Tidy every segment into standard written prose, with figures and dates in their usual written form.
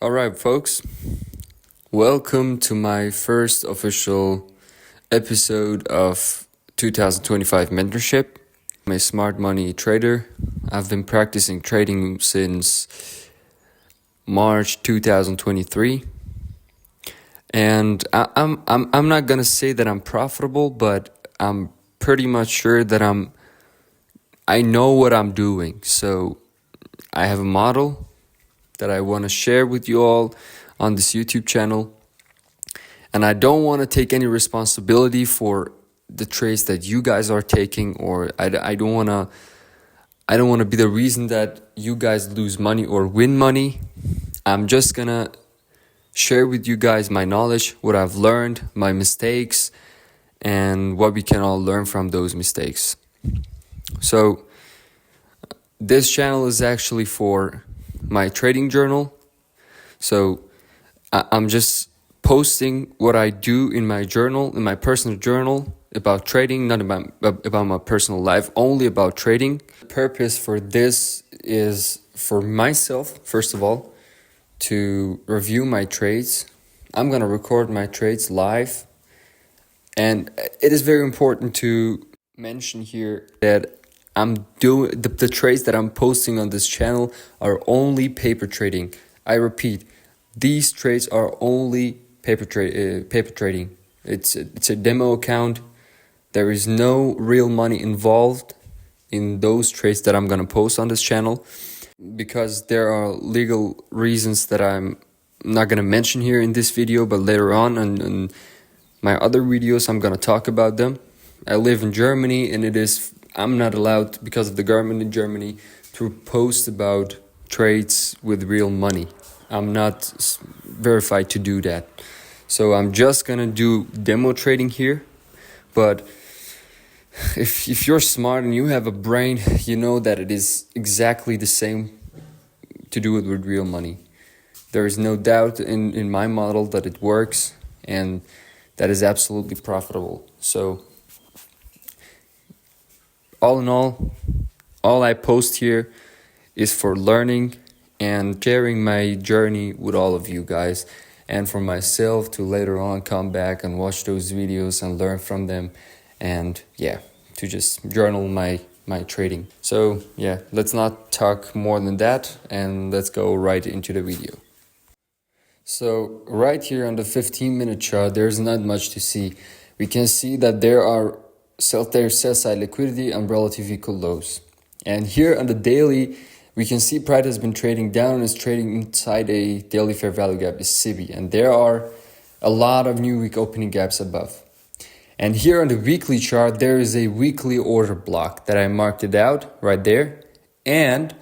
Alright, folks, welcome to my first official episode of 2025 Mentorship. I'm a smart money trader. I've been practicing trading since March 2023, and I'm not gonna say that I'm profitable, but I'm pretty much sure that I know what I'm doing. So I have a model that I want to share with you all on this YouTube channel. And I don't want to take any responsibility for the trades that you guys are taking, or I don't want to be the reason that you guys lose money or win money. I'm just going to share with you guys my knowledge, what I've learned, my mistakes, and what we can all learn from those mistakes. So this channel is actually for my trading journal. So I'm just posting what I do in my journal, in my personal journal, about trading, not about my personal life, only about trading. The purpose for this is for myself, first of all, to review my trades. I'm gonna record my trades live, and it is very important to mention here that I'm doing the trades that I'm posting on this channel are only paper trading. I repeat, these trades are only paper trading. It's a demo account. There is no real money involved in those trades that I'm gonna post on this channel, because there are legal reasons that I'm not gonna mention here in this video, but later on in my other videos I'm gonna talk about them. I live in Germany, and I'm not allowed, because of the government in Germany, to post about trades with real money. I'm not verified to do that. So I'm just gonna do demo trading here. But if you're smart and you have a brain, you know that it is exactly the same to do it with real money. There is no doubt in my model that it works, and that is absolutely profitable. So all in all I post here is for learning and sharing my journey with all of you guys, and for myself to later on come back and watch those videos and learn from them, and to just journal my trading. So let's not talk more than that, and let's go right into the video. So right here on the 15-minute chart, there's not much to see. We can see that there's sell-side liquidity and relative equal lows. And here on the daily, we can see price has been trading down and is trading inside a daily fair value gap, is SIBI. And there are a lot of new week opening gaps above. And here on the weekly chart, there is a weekly order block that I marked it out right there. And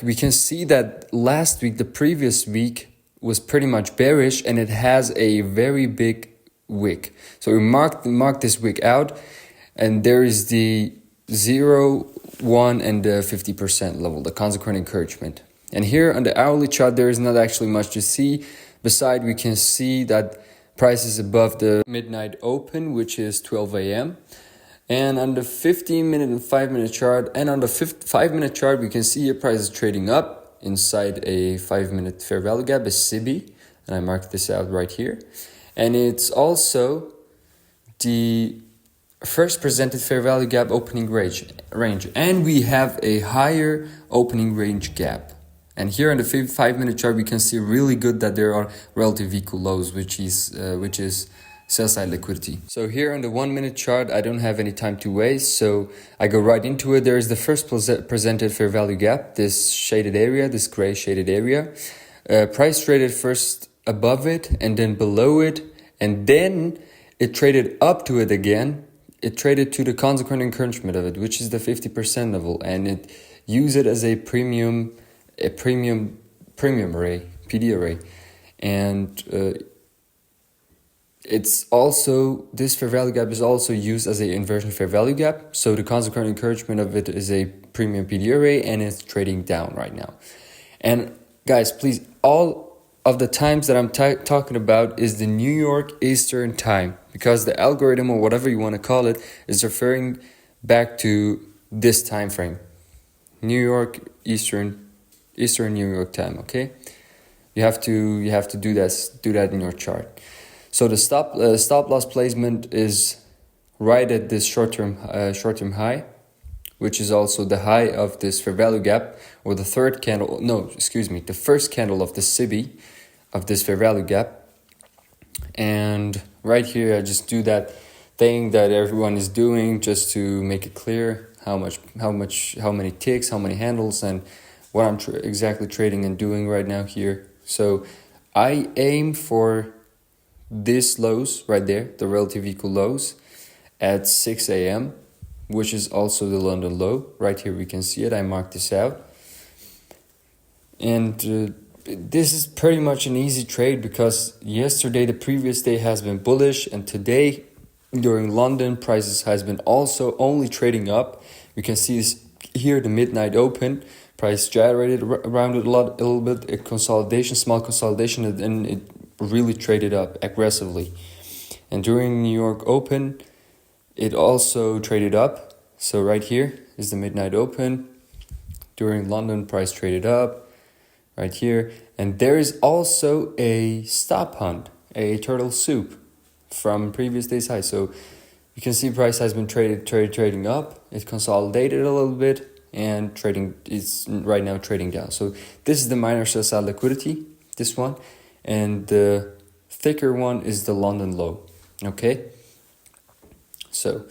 we can see that last week, the previous week, was pretty much bearish, and it has a very big wick. So we marked this wick out, and there is the 0, 1, and the 50% level, the consequent encouragement. And here on the hourly chart, there is not actually much to see. Beside, we can see that price is above the midnight open, which is 12 a.m. And on the 15-minute and 5-minute chart, and on the 5-minute chart, we can see here price is trading up inside a 5-minute fair value gap, a SIBI, and I marked this out right here. And it's also the first presented fair value gap opening range, and we have a higher opening range gap. And here on the 5-minute chart, we can see really good that there are relative equal lows, which is sell-side liquidity. So here on the 1-minute chart, I don't have any time to waste, so I go right into it. There is the first presented fair value gap, this shaded area, this gray shaded area. Price traded first above it and then below it, and then it traded up to it again. It traded to the consequent encouragement of it, which is the 50% level, and it used it as a premium array, PD array. And it's also, this fair value gap is also used as an inversion fair value gap. So the consequent encouragement of it is a premium PD array, and it's trading down right now. And guys, please, all of the times that I'm talking about is the New York Eastern time, because the algorithm, or whatever you want to call it, is referring back to this time frame. New York Eastern New York time, okay? You have to do that in your chart. So the stop loss placement is right at this short term high, which is also the high of this fair value gap, or the first candle of the SIBI of this fair value gap. And right here I just do that thing that everyone is doing just to make it clear how many ticks, how many handles, and what I'm exactly trading and doing right now here. So I aim for these lows right there, the relative equal lows at 6 a.m., which is also the London low. Right here we can see it. I marked this out. And this is pretty much an easy trade because yesterday, the previous day, has been bullish, and today during London, prices has been also only trading up. We can see this here, the midnight open. Price gyrated around it a little bit, small consolidation, and then it really traded up aggressively. And during New York Open, it also traded up. So right here is the midnight open. During London, price traded up right here. And there is also a stop hunt, a turtle soup from previous day's high. So you can see price has been trading up. It consolidated a little bit, and it's right now trading down. So this is the minor sell side liquidity, this one, and the thicker one is the London low. Okay, so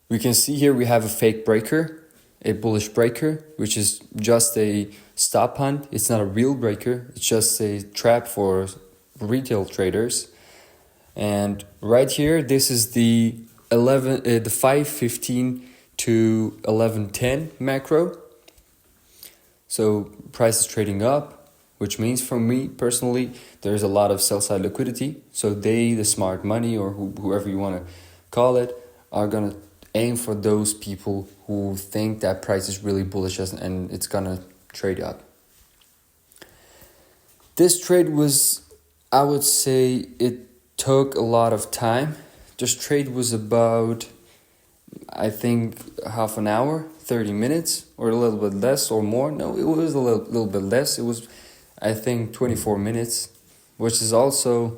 we can see here we have a fake breaker, a bullish breaker, which is just a stop hunt. It's not a real breaker, it's just a trap for retail traders. And right here, this is the 5:15 to 11:10 macro. So price is trading up, which means for me personally, there's a lot of sell side liquidity. So the smart money, or whoever you want to call it, are gonna aim for those people who think that price is really bullish and it's gonna trade up. This trade was, I would say, it took a lot of time. This trade was about, I think, half an hour, 30 minutes, or a little bit less or more. No, it was a little bit less. It was, I think, 24 minutes, which is also,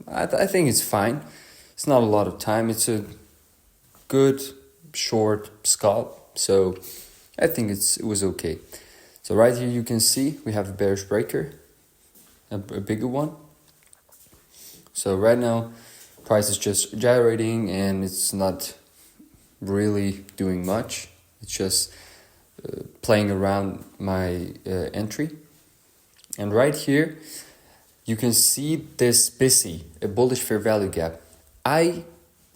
I think it's fine. It's not a lot of time. It's a good short scalp, so I think it was okay. So right here you can see we have a bearish breaker, a bigger one. So right now price is just gyrating and it's not really doing much. It's just playing around my entry. And right here you can see this BISI, a bullish fair value gap. I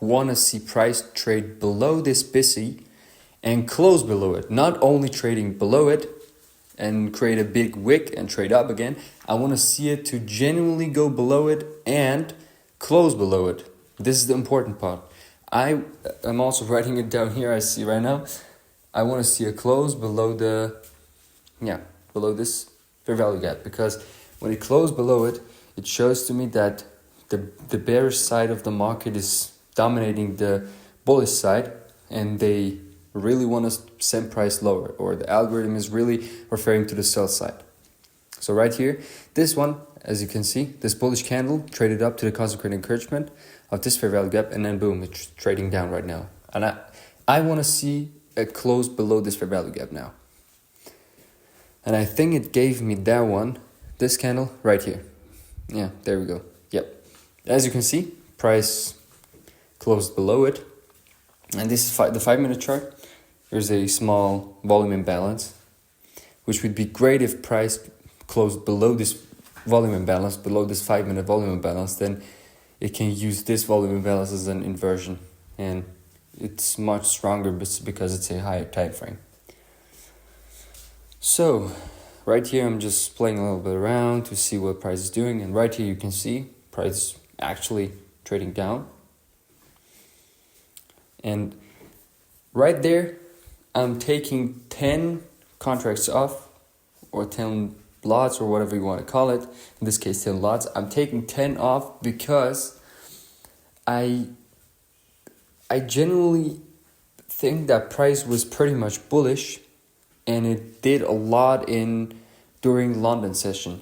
want to see price trade below this BISI and close below it. Not only trading below it and create a big wick and trade up again. I want to see it to genuinely go below it and close below it. This is the important part. I am also writing it down here. I see right now. I want to see a close below below this fair value gap, because when it closed below it, it shows to me that the bearish side of the market is dominating the bullish side, and they really want to send price lower, or the algorithm is really referring to the sell side. So right here, this one, as you can see, this bullish candle traded up to the concentrated encouragement of this fair value gap, and then boom, it's trading down right now. And I want to see a close below this fair value gap now. And I think it gave me that one, this candle right here. Yeah, there we go. Yep. As you can see, price closed below it. And this is the 5-minute chart. There's a small volume imbalance, which would be great if price closed below this volume imbalance, below this 5-minute volume imbalance. Then it can use this volume imbalance as an inversion, and it's much stronger because it's a higher time frame. So right here I'm just playing a little bit around to see what price is doing, and right here you can see price actually trading down. And right there I'm taking 10 contracts off, or 10 lots, or whatever you want to call it. In this case 10 lots. I'm taking 10 off because I genuinely think that price was pretty much bullish, and it did a lot during London session.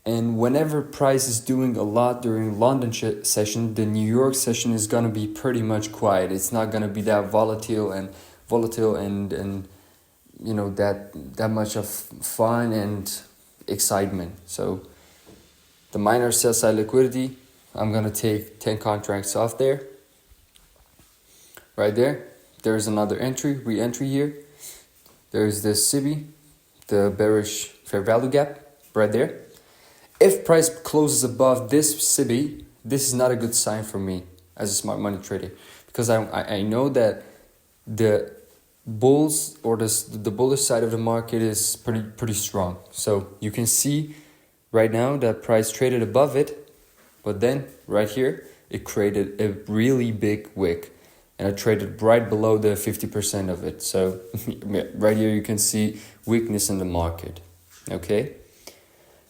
And whenever price is doing a lot during London session, the New York session is gonna be pretty much quiet. It's not gonna be that volatile and you know that much of fun and excitement. So the minor sell side liquidity, I'm gonna take 10 contracts off there. Right there. There's another re-entry here. There's the SIBI, the bearish fair value gap, right there. If price closes above this SIBI, this is not a good sign for me as a smart money trader, because I know that the bulls or the bullish side of the market is pretty strong. So you can see right now that price traded above it, but then right here it created a really big wick. And I traded right below the 50% of it. So right here you can see weakness in the market. Okay?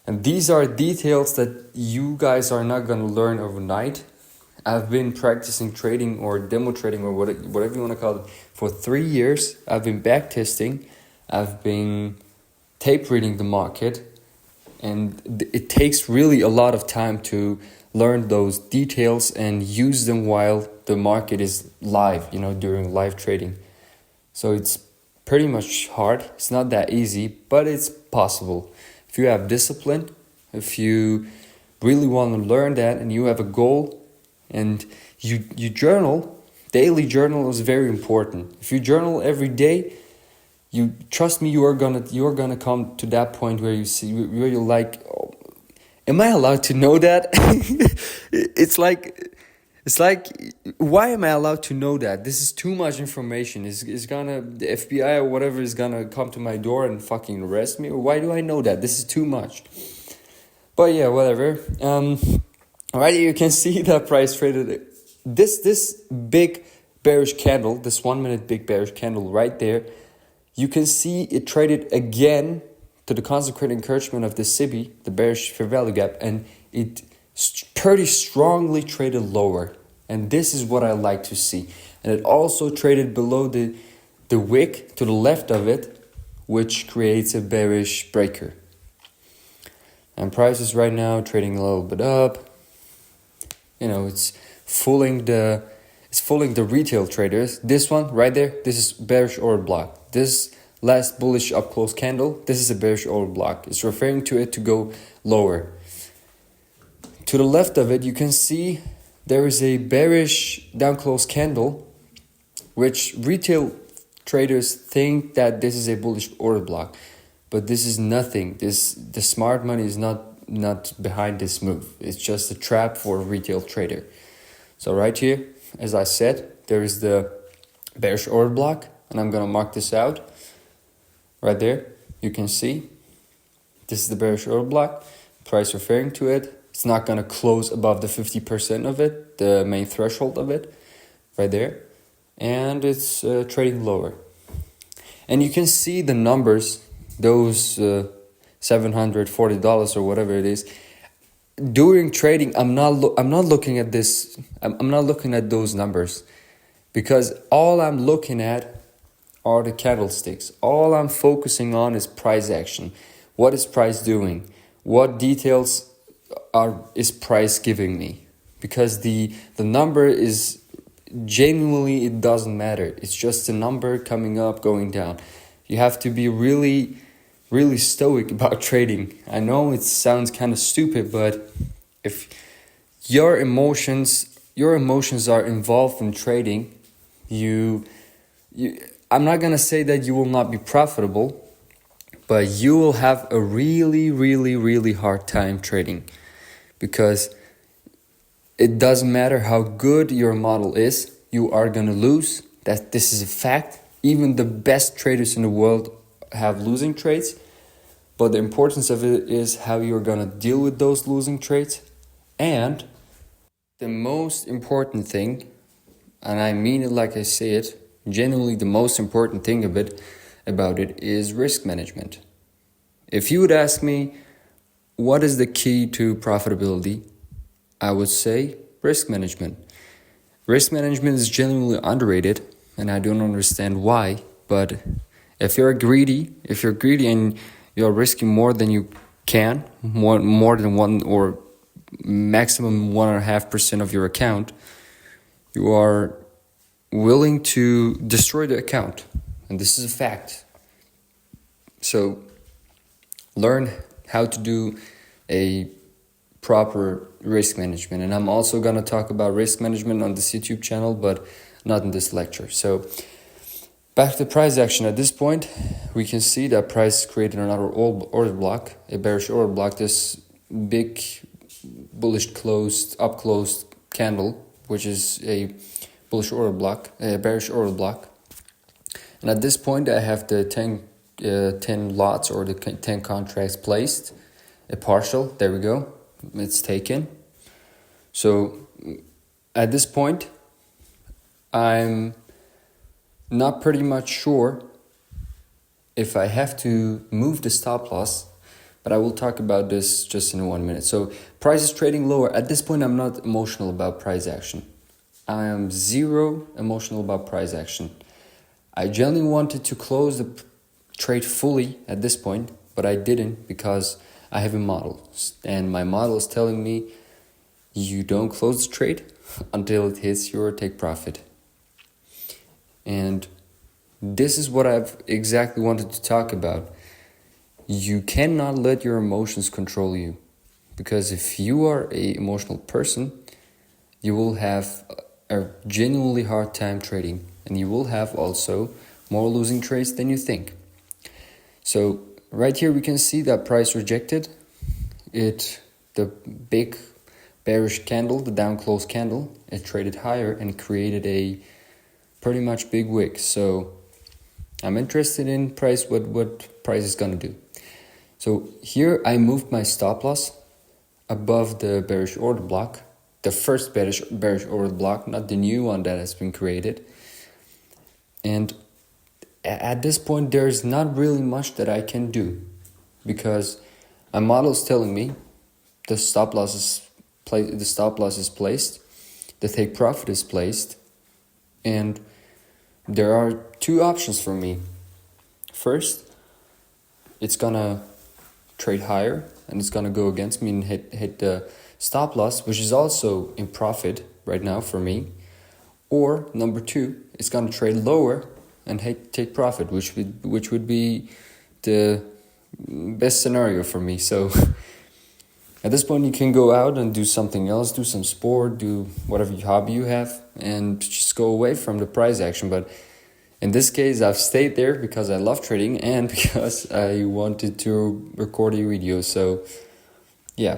And these are details that you guys are not going to learn overnight. I've been practicing trading or demo trading or whatever you want to call it for 3 years. I've been back testing. I've been tape reading the market. And it takes really a lot of time to learn those details and use them while the market is live, during live trading. So it's pretty much hard. It's not that easy, but it's possible. If you have discipline, if you really want to learn that and you have a goal and you journal, daily journal is very important. If you journal every day, you trust me, you're gonna come to that point where you're like, oh, am I allowed to know that? It's like, why am I allowed to know that? This is too much information. The FBI or whatever is gonna come to my door and fucking arrest me? Or why do I know that? This is too much. But yeah, whatever. Right here you can see that price traded this big bearish candle, this 1 minute big bearish candle right there. You can see it traded again to the consecrated encouragement of the SIBI, the bearish fair value gap, and it pretty strongly traded lower. And this is what I like to see. And it also traded below the wick to the left of it, which creates a bearish breaker. And price is right now trading a little bit up. It's fooling the retail traders. This one right there, this is bearish order block. This last bullish up close candle, this is a bearish order block. It's referring to it to go lower. To the left of it, you can see there is a bearish down close candle, which retail traders think that this is a bullish order block, but this is nothing. The smart money is not behind this move. It's just a trap for a retail trader. So right here, as I said, there is the bearish order block, and I'm gonna mark this out. Right there, you can see this is the bearish order block. Price referring to it. It's not gonna close above the 50% of it, the main threshold of it, right there, and it's trading lower. And you can see the numbers, those $740 or whatever it is. During trading, I'm not looking at this. I'm not looking at those numbers, because all I'm looking at are the candlesticks. All I'm focusing on is price action. What is price doing? What details is price giving me? Because the number is genuinely, it doesn't matter. It's just a number coming up, going down. You have to be really, really stoic about trading. I know it sounds kind of stupid, but if your emotions are involved in trading, I'm not gonna say that you will not be profitable, but you will have a really, really, really hard time trading, because it doesn't matter how good your model is, you are gonna lose. This is a fact. Even the best traders in the world have losing trades, but the importance of it is how you're gonna deal with those losing trades. And the most important thing, and I mean it like I say it, genuinely the most important thing about it is risk management. If you would ask me what is the key to profitability, I would say risk management. Risk management is genuinely underrated, and I don't understand why, but if you're greedy and you're risking more than you can, more than one or maximum 1.5% of your account, you are willing to destroy the account. And this is a fact. So learn how to do a proper risk management. And I'm also going to talk about risk management on this YouTube channel, but not in this lecture. So back to price action. At this point, we can see that price created another order block, a bearish order block, this big bullish up closed candle, which is a bullish order block, a bearish order block. And at this point, I have the 10 lots or the 10 contracts placed, a partial, there we go, it's taken. So at this point, I'm not pretty much sure if I have to move the stop loss, but I will talk about this just in 1 minute. So price is trading lower. At this point, I'm not emotional about price action. I am zero emotional about price action. I genuinely wanted to close the trade fully at this point, but I didn't because I have a model. And my model is telling me you don't close the trade until it hits your take profit. And this is what I've exactly wanted to talk about. You cannot let your emotions control you, because if you are an emotional person, you will have a genuinely hard time trading, and you will have also more losing trades than you think. So right here we can see that price rejected it, the big bearish candle, the down close candle. It traded higher and created a pretty much big wick. So I'm interested in price, what price is gonna do. So here I moved my stop loss above the bearish order block, the first bearish order block, not the new one that has been created. And at this point, there's not really much that I can do, because my model is telling me the stop loss is placed, the take profit is placed, and there are two options for me. First, it's gonna trade higher and it's gonna go against me and hit the stop loss, which is also in profit right now for me. Or number two, it's gonna trade lower and take profit, which would be the best scenario for me. So at this point, you can go out and do something else, do some sport, do whatever hobby you have, and just go away from the price action. But in this case, I've stayed there because I love trading and because I wanted to record a video. So yeah,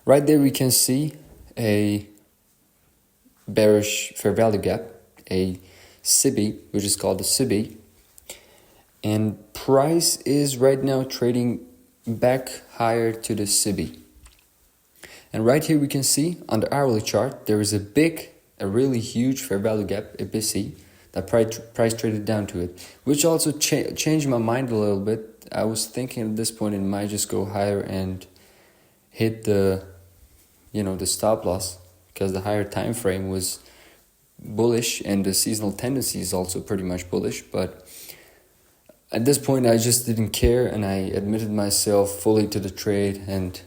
right there we can see a bearish fair value gap, a SIBI, which is called the SIBI. And price is right now trading back higher to the SIBI. And right here we can see on the hourly chart, there is a really huge fair value gap, a BC, that price traded down to it, which also changed my mind a little bit. I was thinking at this point it might just go higher and hit the stop loss, because the higher time frame was bullish and the seasonal tendency is also pretty much bullish. But at this point, I just didn't care, and I admitted myself fully to the trade, and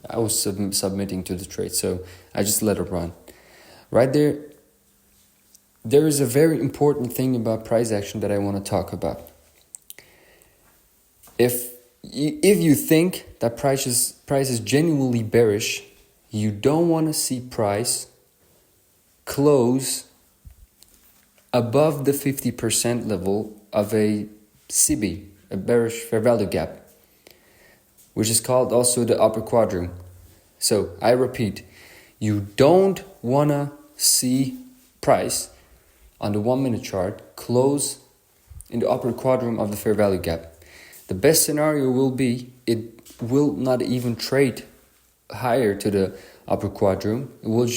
I was submitting to the trade, so I just let it run. Right there, there is a very important thing about price action that I want to talk about. If you think that price is genuinely bearish, you don't want to see price close above the 50% level of a SIBI, a bearish fair value gap, which is called also the upper quadrant. So I repeat, you don't want to see price on the 1 minute chart close in the upper quadrant of the fair value gap. The best scenario will be it will not even trade higher to the upper quadrant. It will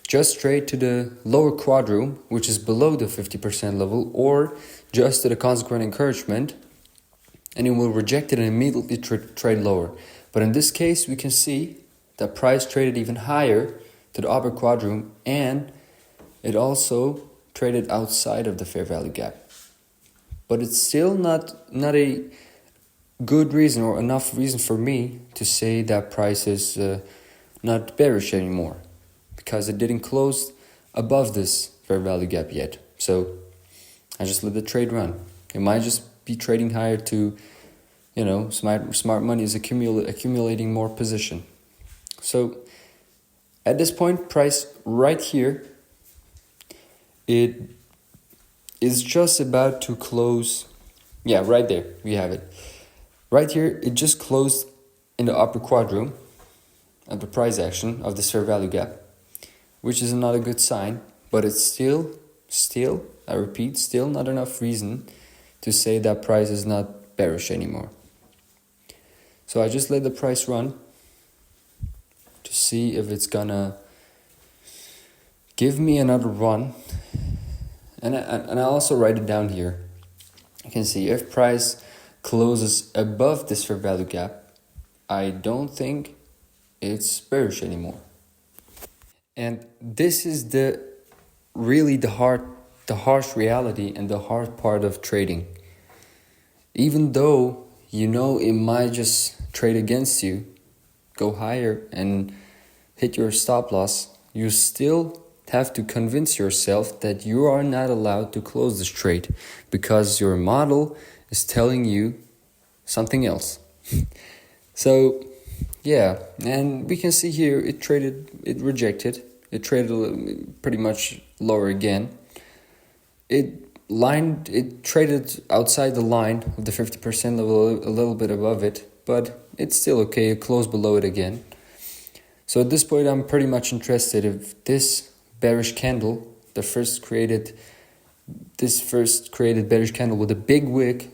just trade to the lower quadrant, which is below the 50% level, or just to the consequent encouragement, and it will reject it and immediately trade lower. But in this case, we can see that price traded even higher to the upper quadrant, and it also traded outside of the fair value gap. But it's still not a good reason or enough reason for me to say that price is not bearish anymore, because it didn't close above this fair value gap yet. So I just let the trade run. It might just be trading higher to, smart money is accumulating more position. So at this point, price right here, it is just about to close. Yeah, right there, we have it. Right here, it just closed in the upper quadrant of the price action of this fair value gap, which is not a good sign, but it's still, I repeat, still not enough reason to say that price is not bearish anymore. So I just let the price run to see if it's gonna give me another run. And I also write it down here. You can see if price closes above this fair value gap, I don't think it's bearish anymore. And this is the harsh reality and the hard part of trading. Even though it might just trade against you, go higher and hit your stop loss, you still have to convince yourself that you are not allowed to close this trade because your model is telling you something else. So yeah, and we can see here it rejected, it traded pretty much lower again. It traded outside the line of the 50% level, a little bit above it, but it's still okay. It closed below it again. So at this point, I'm pretty much interested if this bearish candle, this first created bearish candle with a big wick,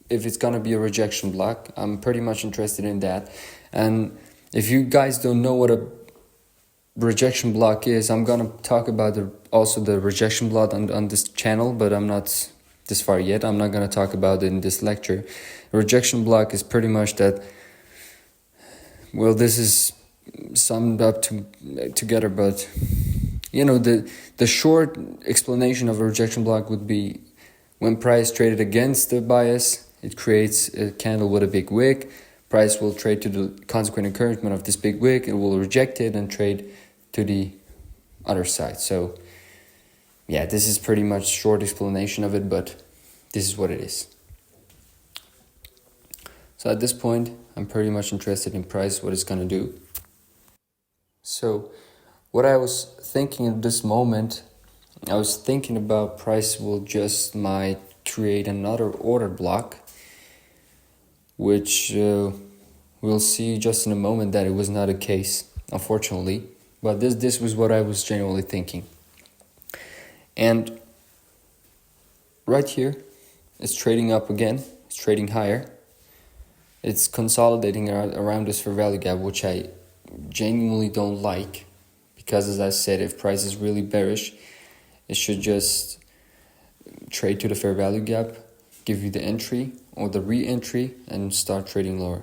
if it's gonna be a rejection block. I'm pretty much interested in that. And if you guys don't know what a rejection block is, I'm gonna talk about also the rejection block on this channel, but I'm not this far yet. I'm not gonna talk about it in this lecture. A rejection block is pretty much that. Well, this is summed up together, but the short explanation of a rejection block would be when price traded against the bias, it creates a candle with a big wick. Price will trade to the consequent encouragement of this big wick. It will reject it and trade to the other side. So yeah, this is pretty much short explanation of it, but this is what it is. So at this point, I'm pretty much interested in price, what it's gonna do. So what I was thinking at this moment, I was thinking about price might create another order block, which we'll see just in a moment that it was not a case, unfortunately. But this was what I was genuinely thinking. And right here, it's trading up again. It's trading higher. It's consolidating around this fair value gap, which I genuinely don't like. Because as I said, if price is really bearish, it should just trade to the fair value gap, give you the entry or the re-entry, and start trading lower.